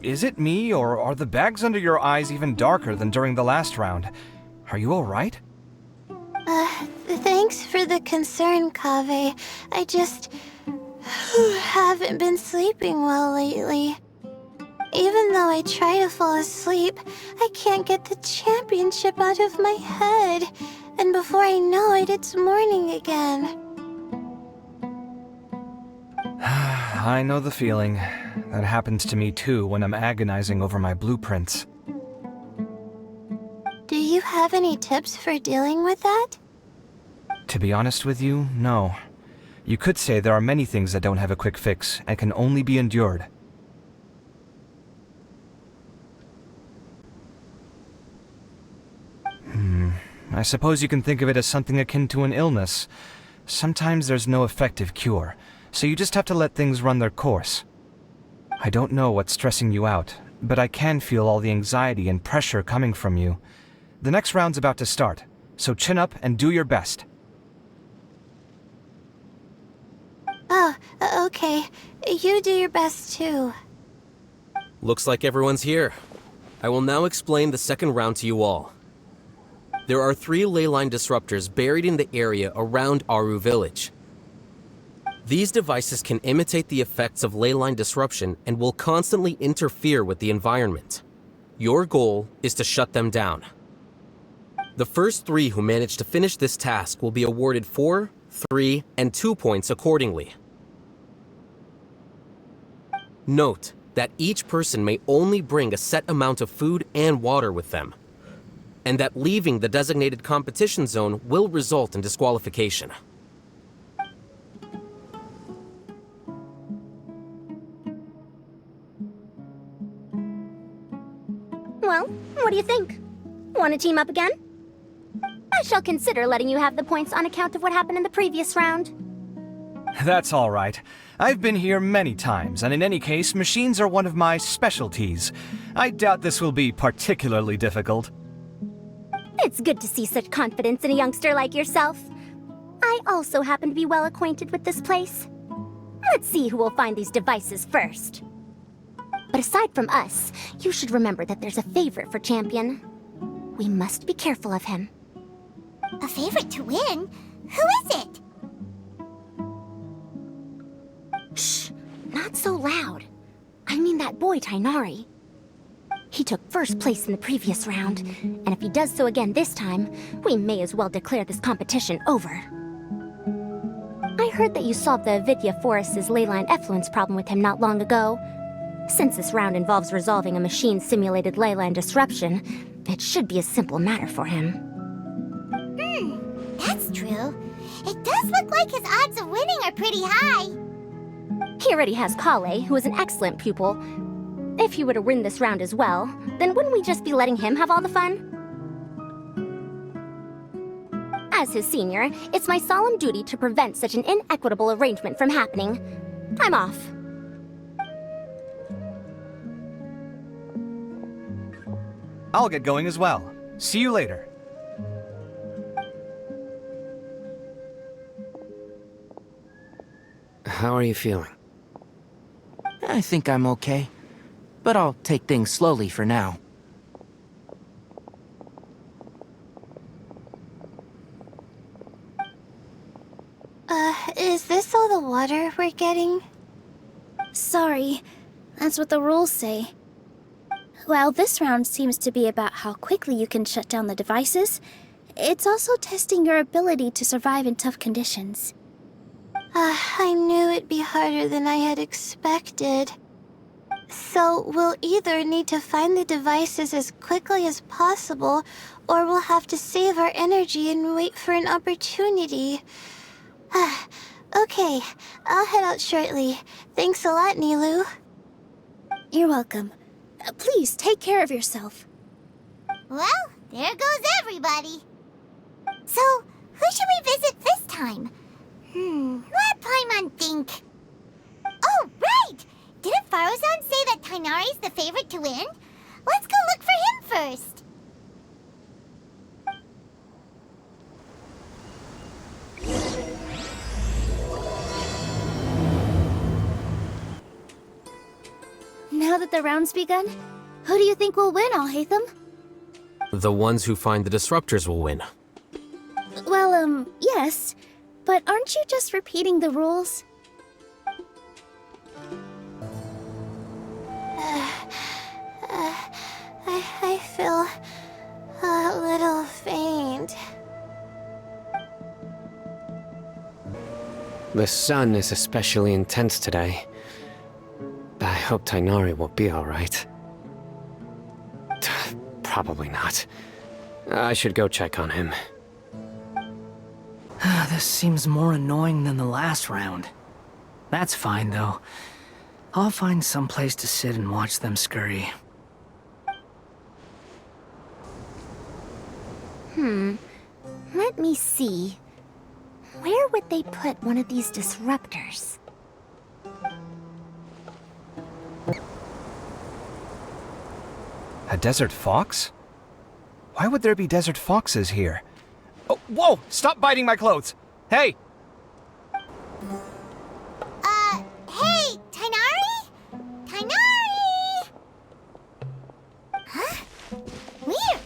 Is it me, or are the bags under your eyes even darker than during the last round? Are you alright? Thanks for the concern, Kaveh. I just haven't been sleeping well lately. Even though I try to fall asleep, I can't get the championship out of my head. And before I know it, it's morning again. I know the feeling. That happens to me too when I'm agonizing over my blueprints. Do you have any tips for dealing with that? To be honest with you, no. You could say there are many things that don't have a quick fix and can only be endured. I suppose you can think of it as something akin to an illness. Sometimes there's no effective cure, so you just have to let things run their course. I don't know what's stressing you out, but I can feel all the anxiety and pressure coming from you. The next round's about to start, so chin up and do your best. Oh, okay. You do your best too. Looks like everyone's here. I will now explain the second round to you all. There are 3 leyline disruptors buried in the area around Aru Village. These devices can imitate the effects of leyline disruption and will constantly interfere with the environment. Your goal is to shut them down. The first 3 who manage to finish this task will be awarded 4, 3, and 2 points accordingly. Note that each person may only bring a set amount of food and water with them, and that leaving the designated competition zone will result in disqualification. Well, what do you think? Want to team up again? I shall consider letting you have the points on account of what happened in the previous round. That's all right. I've been here many times, and in any case, machines are one of my specialties. I doubt this will be particularly difficult. It's good to see such confidence in a youngster like yourself. I also happen to be well acquainted with this place. Let's see who will find these devices first. But aside from us, you should remember that there's a favorite for Champion. We must be careful of him. A favorite to win? Who is it? Shh! Not so loud. I mean that boy, Tainari. He took first place in the previous round, and if he does so again this time, we may as well declare this competition over. I heard that you solved the Avidya Forest's leyline effluence problem with him not long ago. Since this round involves resolving a machine-simulated leyline disruption, it should be a simple matter for him. That's true. It does look like his odds of winning are pretty high. He already has Kale, who is an excellent pupil. If he were to win this round as well, then wouldn't we just be letting him have all the fun? As his senior, it's my solemn duty to prevent such an inequitable arrangement from happening. I'm off. I'll get going as well. See you later. How are you feeling? I think I'm okay, but I'll take things slowly for now. Is this all the water we're getting? Sorry, that's what the rules say. While this round seems to be about how quickly you can shut down the devices, it's also testing your ability to survive in tough conditions. I knew it'd be harder than I had expected. So we'll either need to find the devices as quickly as possible, or we'll have to save our energy and wait for an opportunity. Okay, I'll head out shortly. Thanks a lot, Nilu. You're welcome. Please take care of yourself. Well, there goes everybody. So, who should we visit this time? Let Paimon think. Oh, right! Didn't Faruzan say that Tainari's the favorite to win? Let's go look for him first. Now that the round's begun? Who do you think will win, Alhaitham? The ones who find the disruptors will win. Well, yes. But aren't you just repeating the rules? I feel a little faint. The sun is especially intense today. I hope Tainari will be alright. Probably not. I should go check on him. This seems more annoying than the last round. That's fine, though. I'll find some place to sit and watch them scurry. Let me see. Where would they put one of these disruptors? A desert fox? Why would there be desert foxes here? Oh, whoa! Stop biting my clothes! Hey! Hey, Tainari? Tainari! Huh? Weird.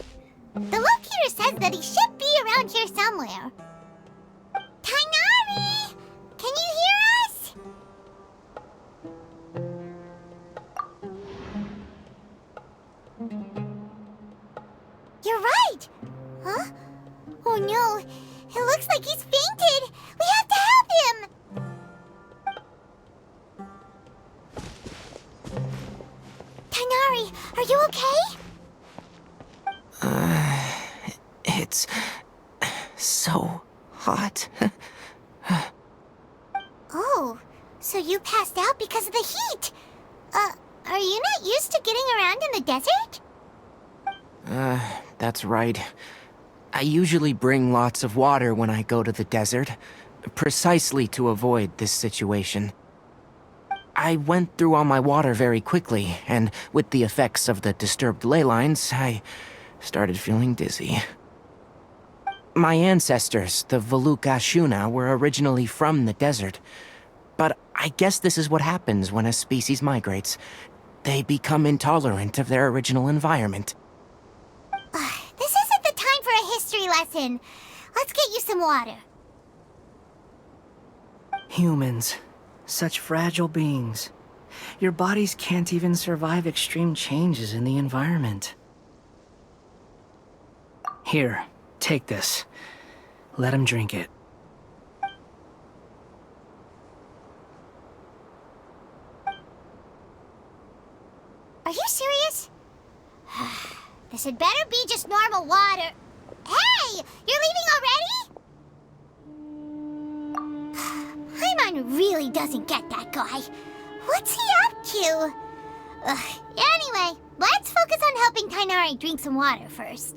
The locator says that he should be around here somewhere. Tainari! Can you hear us? You're right! Huh? Oh no, it looks like he's fainted! We have to help him! Tainari, are you okay? It's so hot. Oh, so you passed out because of the heat? Are you not used to getting around in the desert? That's right. I usually bring lots of water when I go to the desert, precisely to avoid this situation. I went through all my water very quickly, and with the effects of the disturbed ley lines, I started feeling dizzy. My ancestors, the Valuk Ashuna, were originally from the desert. But I guess this is what happens when a species migrates. They become intolerant of their original environment. This isn't the time for a history lesson. Let's get you some water. Humans. Such fragile beings. Your bodies can't even survive extreme changes in the environment. Here, take this. Let him drink it. Are you serious? This had better be just normal water. Hey! You're leaving already? Paimon really doesn't get that guy. What's he up to? Anyway, let's focus on helping Tainari drink some water first.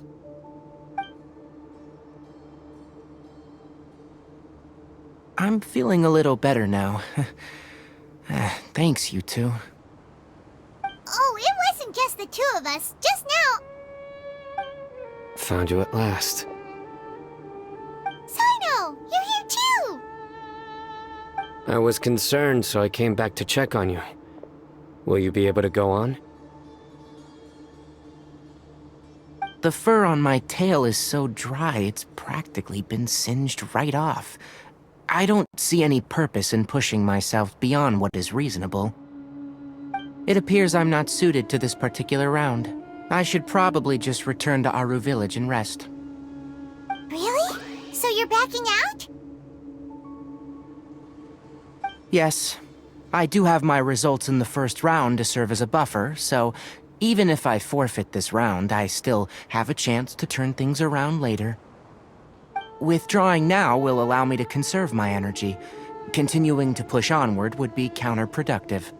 I'm feeling a little better now. Thanks, you two. Oh, it wasn't just the two of us. Just now... Found you at last. Sino, you're here too! I was concerned, so I came back to check on you. Will you be able to go on? The fur on my tail is so dry, it's practically been singed right off. I don't see any purpose in pushing myself beyond what is reasonable. It appears I'm not suited to this particular round. I should probably just return to Aru Village and rest. Really? So you're backing out? Yes. I do have my results in the first round to serve as a buffer, so even if I forfeit this round, I still have a chance to turn things around later. Withdrawing now will allow me to conserve my energy. Continuing to push onward would be counterproductive.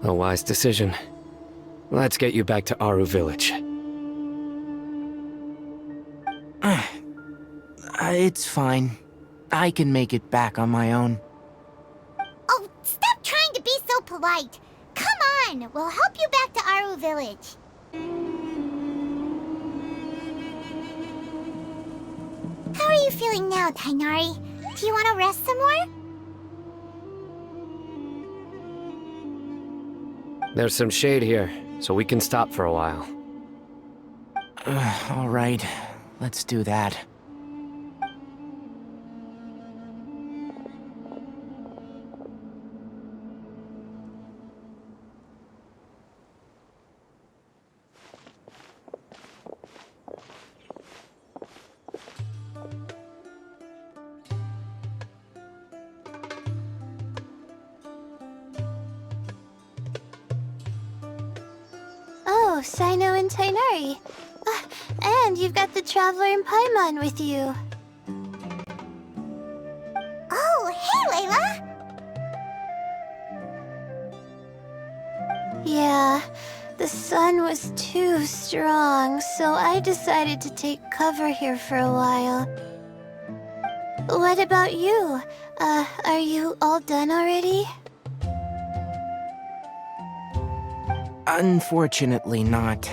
A wise decision. Let's get you back to Aru Village. It's fine. I can make it back on my own. Oh, stop trying to be so polite. Come on, we'll help you back to Aru Village. How are you feeling now, Tainari? Do you want to rest some more? There's some shade here, so we can stop for a while. All right, let's do that. Oh, Sino and Tighnari. And you've got the Traveler and Paimon with you. Oh, hey, Layla! Yeah, the sun was too strong, so I decided to take cover here for a while. What about you? Are you all done already? Unfortunately not.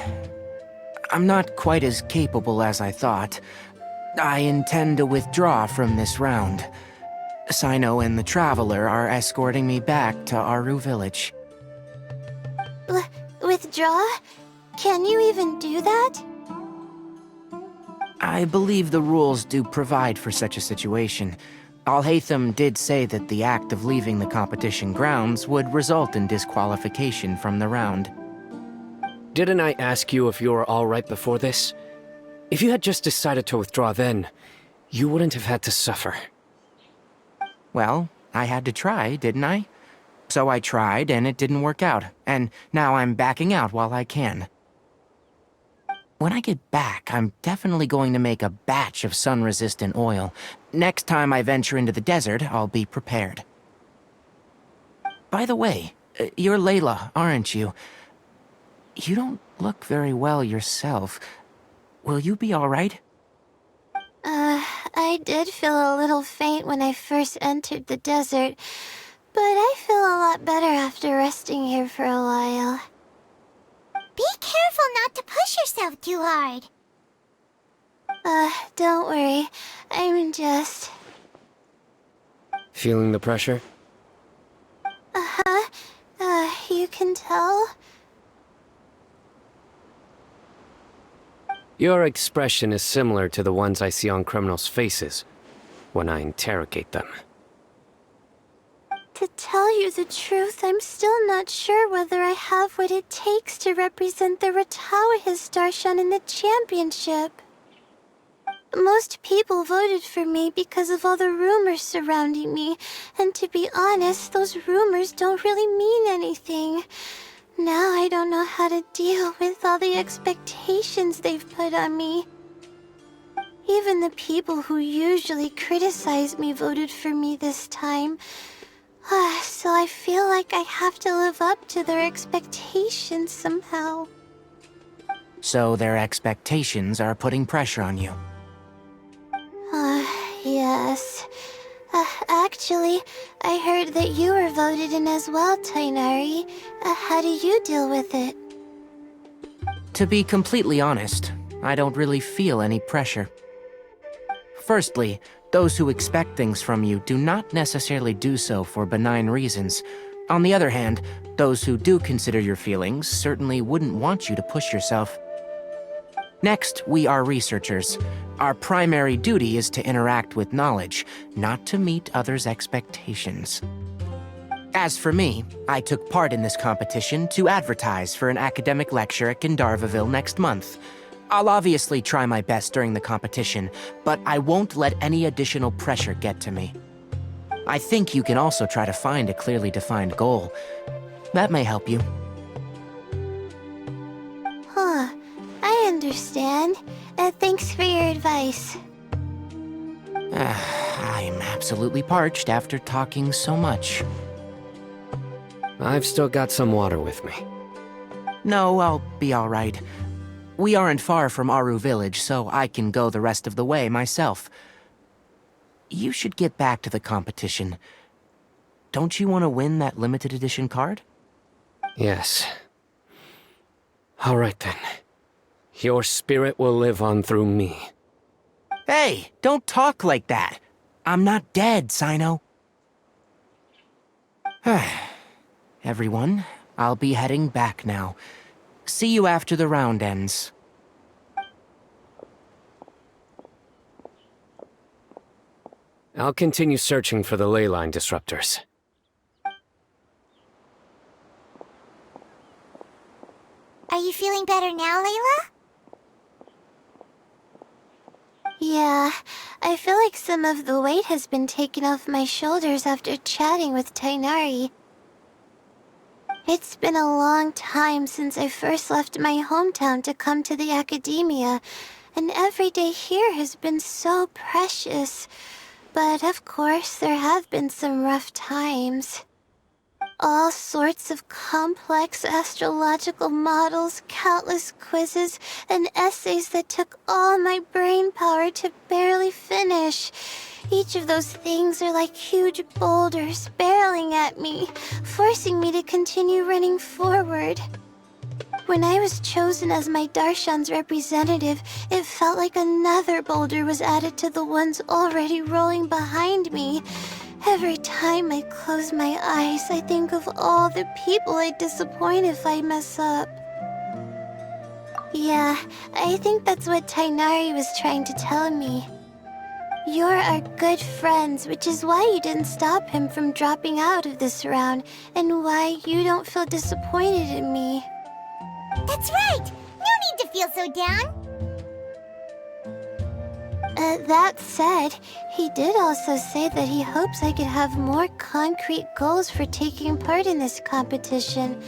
I'm not quite as capable as I thought. I intend to withdraw from this round. Sino and the Traveler are escorting me back to Aru Village. Withdraw? Can you even do that? I believe the rules do provide for such a situation. Alhaitham did say that the act of leaving the competition grounds would result in disqualification from the round. Didn't I ask you if you were alright before this? If you had just decided to withdraw then, you wouldn't have had to suffer. Well, I had to try, didn't I? So I tried, and it didn't work out, and now I'm backing out while I can. When I get back, I'm definitely going to make a batch of sun-resistant oil. Next time I venture into the desert, I'll be prepared. By the way, you're Layla, aren't you? You don't look very well yourself. Will you be all right? I did feel a little faint when I first entered the desert, but I feel a lot better after resting here for a while. Be careful not to push yourself too hard. Don't worry. I'm just... Feeling the pressure? You can tell? Your expression is similar to the ones I see on criminals' faces when I interrogate them. To tell you the truth, I'm still not sure whether I have what it takes to represent the Ratawa Histarshan in the championship. Most people voted for me because of all the rumors surrounding me, and to be honest, those rumors don't really mean anything. Now I don't know how to deal with all the expectations they've put on me. Even the people who usually criticize me voted for me this time. So I feel like I have to live up to their expectations somehow. So their expectations are putting pressure on you. Yes. Actually, I heard that you were voted in as well, Tighnari. How do you deal with it? To be completely honest, I don't really feel any pressure. Firstly, those who expect things from you do not necessarily do so for benign reasons. On the other hand, those who do consider your feelings certainly wouldn't want you to push yourself. Next, we are researchers. Our primary duty is to interact with knowledge, not to meet others' expectations. As for me, I took part in this competition to advertise for an academic lecture at Gandharvaville next month. I'll obviously try my best during the competition, but I won't let any additional pressure get to me. I think you can also try to find a clearly defined goal. That may help you. I understand. Thanks for your advice. I'm absolutely parched after talking so much. I've still got some water with me. No, I'll be all right. We aren't far from Aru Village, so I can go the rest of the way myself. You should get back to the competition. Don't you want to win that limited edition card? Yes. All right then. Your spirit will live on through me. Hey, don't talk like that. I'm not dead, Sino. Everyone, I'll be heading back now. See you after the round ends. I'll continue searching for the leyline disruptors. Are you feeling better now, Layla? Yeah, I feel like some of the weight has been taken off my shoulders after chatting with Tighnari. It's been a long time since I first left my hometown to come to the academia, and every day here has been so precious. But of course, there have been some rough times. All sorts of complex astrological models, countless quizzes, and essays that took all my brain power to barely finish. Each of those things are like huge boulders barreling at me, forcing me to continue running forward. When I was chosen as my Darshan's representative, it felt like another boulder was added to the ones already rolling behind me. Every time I close my eyes, I think of all the people I'd disappoint if I mess up. Yeah, I think that's what Tighnari was trying to tell me. You're our good friends, which is why you didn't stop him from dropping out of this round, and why you don't feel disappointed in me. That's right! No need to feel so down! That said, he did also say that he hopes I could have more concrete goals for taking part in this competition.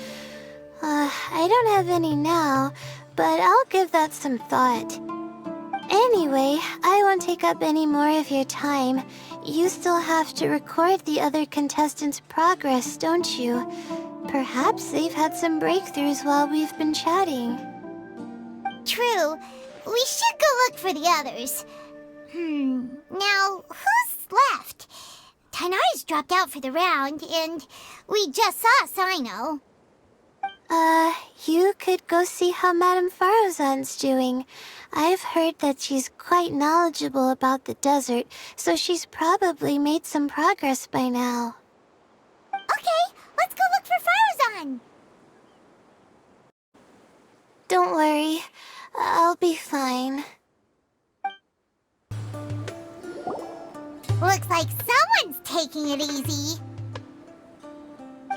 I don't have any now, but I'll give that some thought. Anyway, I won't take up any more of your time. You still have to record the other contestants' progress, don't you? Perhaps they've had some breakthroughs while we've been chatting. True. We should go look for the others. Now, who's left? Tighnari's dropped out for the round, and we just saw Sino. You could go see how Madame Farozan's doing. I've heard that she's quite knowledgeable about the desert, so she's probably made some progress by now. Okay, let's go look for Farozan. Don't worry, I'll be fine. Looks like someone's taking it easy.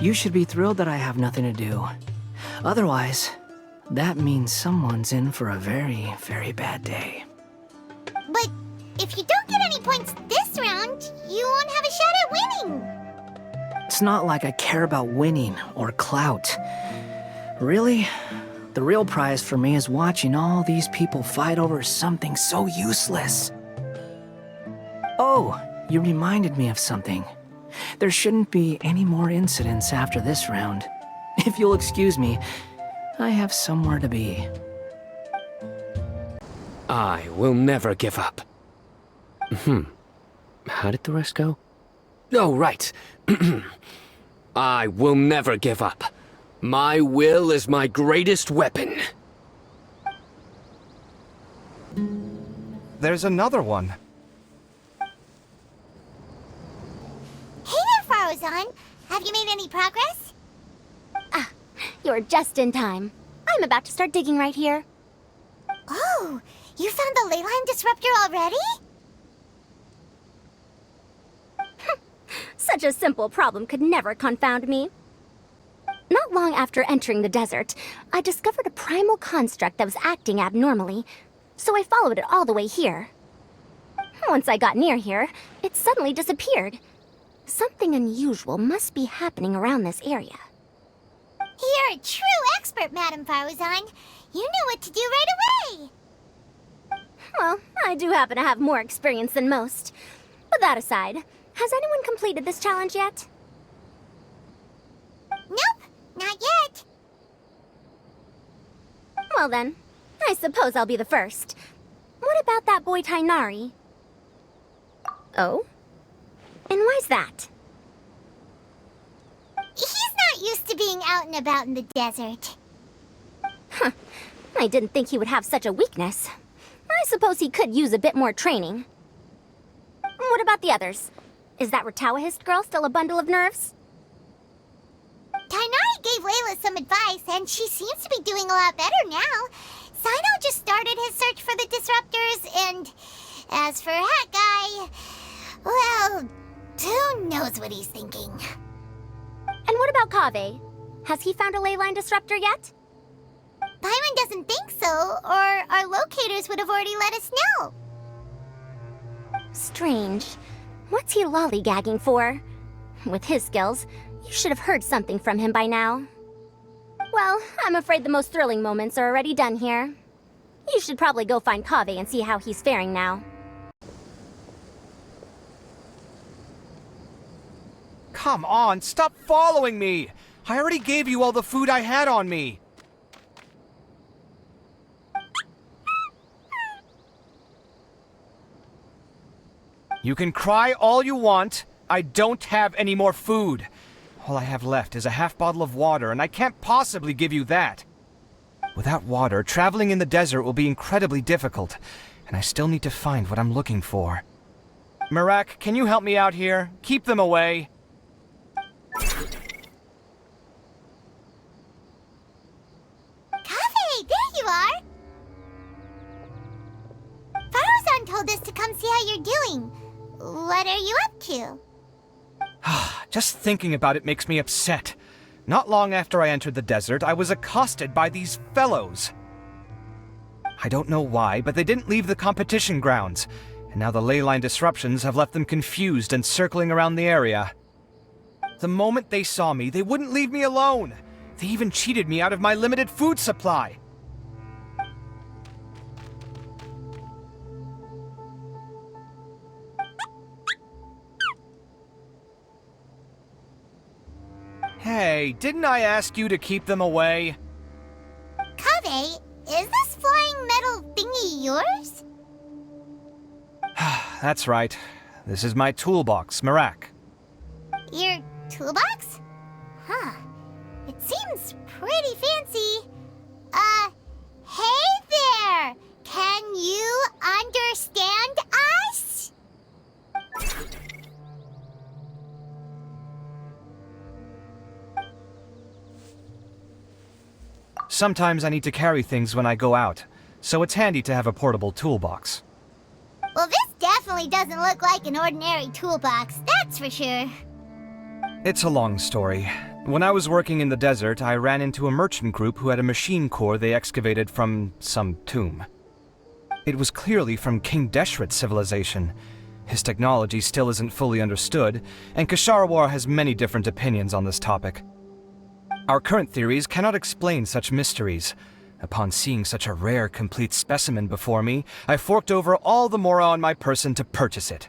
You should be thrilled that I have nothing to do. Otherwise, that means someone's in for a very, very bad day. But if you don't get any points this round, you won't have a shot at winning. It's not like I care about winning or clout. Really, the real prize for me is watching all these people fight over something so useless. Oh, you reminded me of something. There shouldn't be any more incidents after this round. If you'll excuse me, I have somewhere to be. I will never give up. How did the rest go? Oh, right. I will never give up. My will is my greatest weapon. There's another one. Hey there, Farozan. Have you made any progress? You're just in time. I'm about to start digging right here. Oh, you found the leyline disruptor already? Such a simple problem could never confound me. Not long after entering the desert, I discovered a primal construct that was acting abnormally, so I followed it all the way here. Once I got near here, it suddenly disappeared. Something unusual must be happening around this area. You're a true expert, Madame Farozan. You knew what to do right away. Well, I do happen to have more experience than most. But that aside, has anyone completed this challenge yet? Nope, not yet. Well then, I suppose I'll be the first. What about that boy Tighnari? Oh? And why's that? He's not used to being out and about in the desert. I didn't think he would have such a weakness. I suppose he could use a bit more training. What about the others? Is that Ratawahist girl still a bundle of nerves? Tainari gave Layla some advice, and she seems to be doing a lot better now. Sino just started his search for the disruptors, and as for that guy, well, who knows what he's thinking. And what about Kaveh? Has he found a ley line disruptor yet? Paimon doesn't think so, or our locators would have already let us know. Strange. What's he lollygagging for? With his skills, you should have heard something from him by now. Well, I'm afraid the most thrilling moments are already done here. You should probably go find Kaveh and see how he's faring now. Come on, stop following me! I already gave you all the food I had on me! You can cry all you want. I don't have any more food. All I have left is a half bottle of water, and I can't possibly give you that. Without water, traveling in the desert will be incredibly difficult, and I still need to find what I'm looking for. Merak, can you help me out here? Keep them away. Kaveh, there you are! Farozan told us to come see how you're doing. What are you up to? Just thinking about it makes me upset. Not long after I entered the desert, I was accosted by these fellows. I don't know why, but they didn't leave the competition grounds, and now the ley line disruptions have left them confused and circling around the area. The moment they saw me, they wouldn't leave me alone. They even cheated me out of my limited food supply. Hey, didn't I ask you to keep them away? Kaveh, is this flying metal thingy yours? That's right. This is my toolbox, Merak. Your toolbox? Huh. It seems pretty fancy. Hey there! Can you understand us? Sometimes I need to carry things when I go out, so it's handy to have a portable toolbox. Well, this definitely doesn't look like an ordinary toolbox, that's for sure. It's a long story. When I was working in the desert, I ran into a merchant group who had a machine core they excavated from some tomb. It was clearly from King Deshret's civilization. His technology still isn't fully understood, and Ksharawar has many different opinions on this topic. Our current theories cannot explain such mysteries. Upon seeing such a rare, complete specimen before me, I forked over all the mora on my person to purchase it.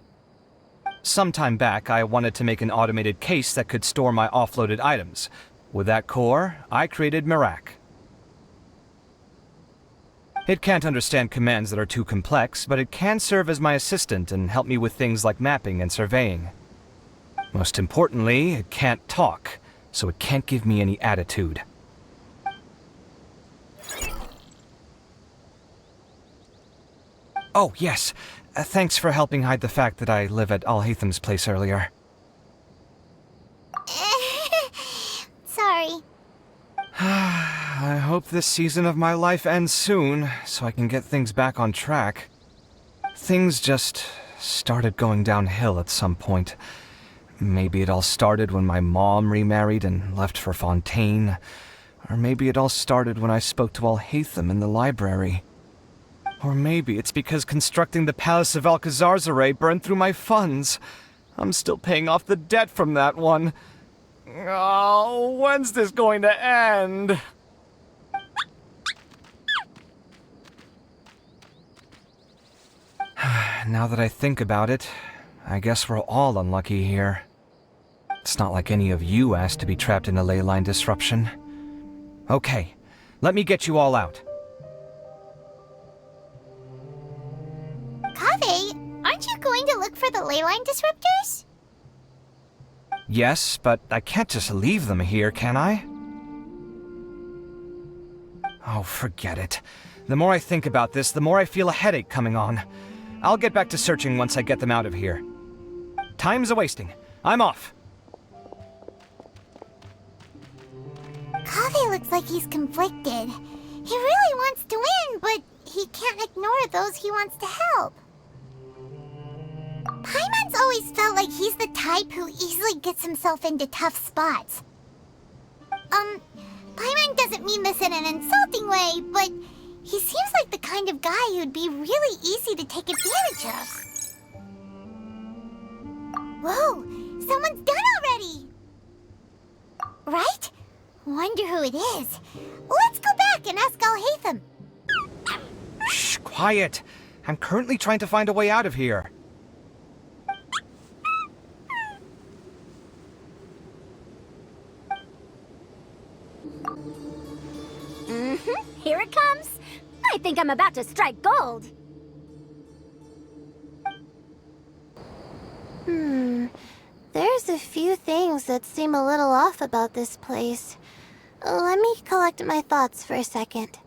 Some time back, I wanted to make an automated case that could store my offloaded items. With that core, I created Merak. It can't understand commands that are too complex, but it can serve as my assistant and help me with things like mapping and surveying. Most importantly, it can't talk, so it can't give me any attitude. Oh, yes. Thanks for helping hide the fact that I live at Alhatham's place earlier. Sorry. I hope this season of my life ends soon, so I can get things back on track. Things just started going downhill at some point. Maybe it all started when my mom remarried and left for Fontaine. Or maybe it all started when I spoke to Alhatham in the library. Or maybe it's because constructing the Palace of Alcazarzaray burned through my funds. I'm still paying off the debt from that one. Oh, when's this going to end? Now that I think about it, I guess we're all unlucky here. It's not like any of you asked to be trapped in a ley line disruption. Okay, let me get you all out. Kaveh, aren't you going to look for the ley line disruptors? Yes, but I can't just leave them here, can I? Oh, forget it. The more I think about this, the more I feel a headache coming on. I'll get back to searching once I get them out of here. Time's a-wasting. I'm off. Kaveh looks like he's conflicted. He really wants to win, but he can't ignore those he wants to help. Paimon's always felt like he's the type who easily gets himself into tough spots. Paimon doesn't mean this in an insulting way, but he seems like the kind of guy who'd be really easy to take advantage of. Whoa, someone's done already! Right? Wonder who it is. Let's go back and ask Al-Haytham. Shh, quiet! I'm currently trying to find a way out of here. Here it comes. I think I'm about to strike gold. There's a few things that seem a little off about this place. Let me collect my thoughts for a second.